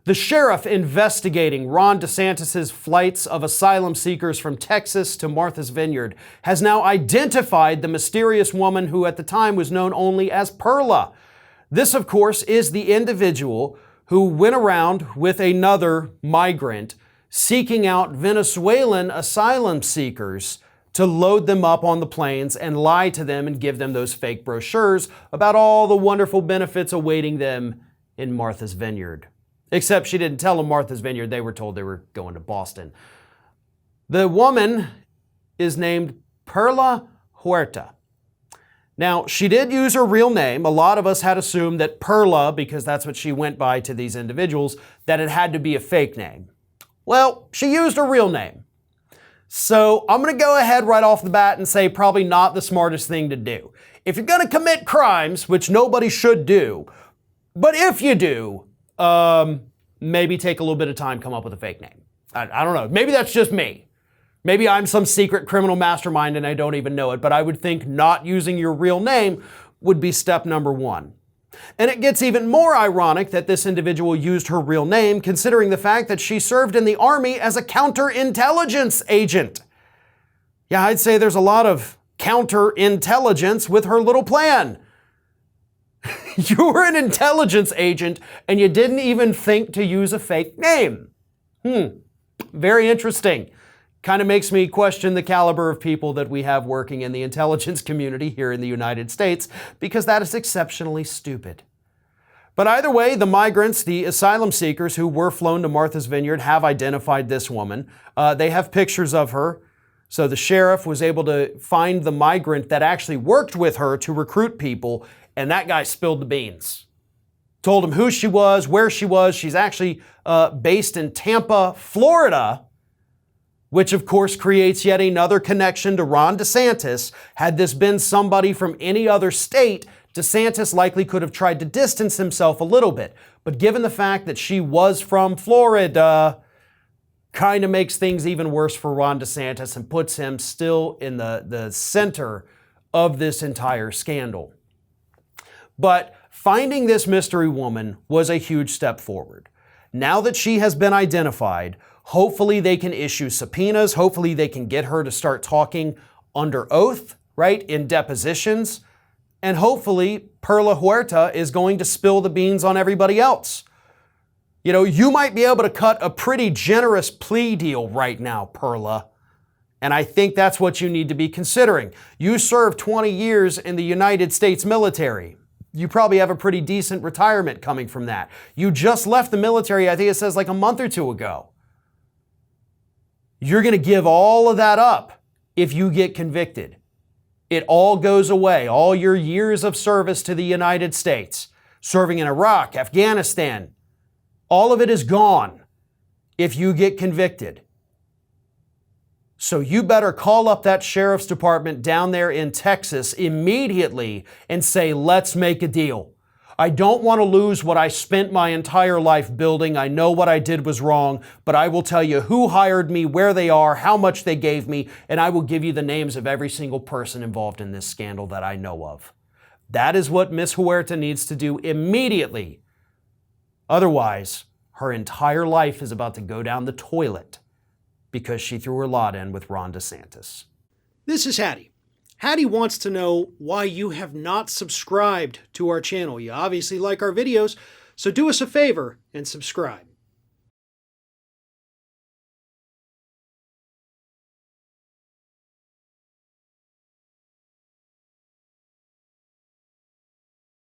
The sheriff investigating Ron DeSantis' flights of asylum seekers from Texas to Martha's Vineyard has now identified the mysterious woman who at the time was known only as Perla. This, of course, is the individual who went around with another migrant seeking out Venezuelan asylum seekers to load them up on the planes and lie to them and give them those fake brochures about all the wonderful benefits awaiting them in Martha's Vineyard. Except she didn't tell them Martha's Vineyard. They were told they were going to Boston. The woman is named Perla Huerta. Now, she did use her real name. A lot of us had assumed that Perla, because that's what she went by to these individuals, that it had to be a fake name. Well, she used her real name. So I'm going to go ahead right off the bat and say probably not the smartest thing to do. If you're going to commit crimes, which nobody should do, but if you do, maybe take a little bit of time, come up with a fake name. I don't know. Maybe that's just me. Maybe I'm some secret criminal mastermind and I don't even know it, but I would think not using your real name would be step number one. And it gets even more ironic that this individual used her real name, considering the fact that she served in the Army as a counterintelligence agent. Yeah, I'd say there's a lot of counterintelligence with her little plan. You were an intelligence agent and you didn't even think to use a fake name. Very interesting. Kind of makes me question the caliber of people that we have working in the intelligence community here in the United States, because that is exceptionally stupid. But either way, the migrants, the asylum seekers who were flown to Martha's Vineyard have identified this woman. They have pictures of her. So the sheriff was able to find the migrant that actually worked with her to recruit people, and that guy spilled the beans. Told him who she was, where she was. She's actually based in Tampa, Florida, which of course creates yet another connection to Ron DeSantis. Had this been somebody from any other state, DeSantis likely could have tried to distance himself a little bit. But given the fact that she was from Florida, kind of makes things even worse for Ron DeSantis and puts him still in the center of this entire scandal. But finding this mystery woman was a huge step forward. Now that she has been identified, hopefully they can issue subpoenas. Hopefully they can get her to start talking under oath, right, in depositions. And hopefully Perla Huerta is going to spill the beans on everybody else. You know, you might be able to cut a pretty generous plea deal right now, Perla. And I think that's what you need to be considering. You served 20 years in the United States military. You probably have a pretty decent retirement coming from that. You just left the military, I think it says like a month or two ago. You're going to give all of that up if you get convicted. It all goes away. All your years of service to the United States, serving in Iraq, Afghanistan, all of it is gone if you get convicted. So you better call up that sheriff's department down there in Texas immediately and say, let's make a deal. I don't want to lose what I spent my entire life building. I know what I did was wrong, but I will tell you who hired me, where they are, how much they gave me, and I will give you the names of every single person involved in this scandal that I know of. That is what Ms. Huerta needs to do immediately. Otherwise, her entire life is about to go down the toilet because she threw her lot in with Ron DeSantis. This is Hattie. Hattie wants to know why you have not subscribed to our channel. You obviously like our videos, so do us a favor and subscribe.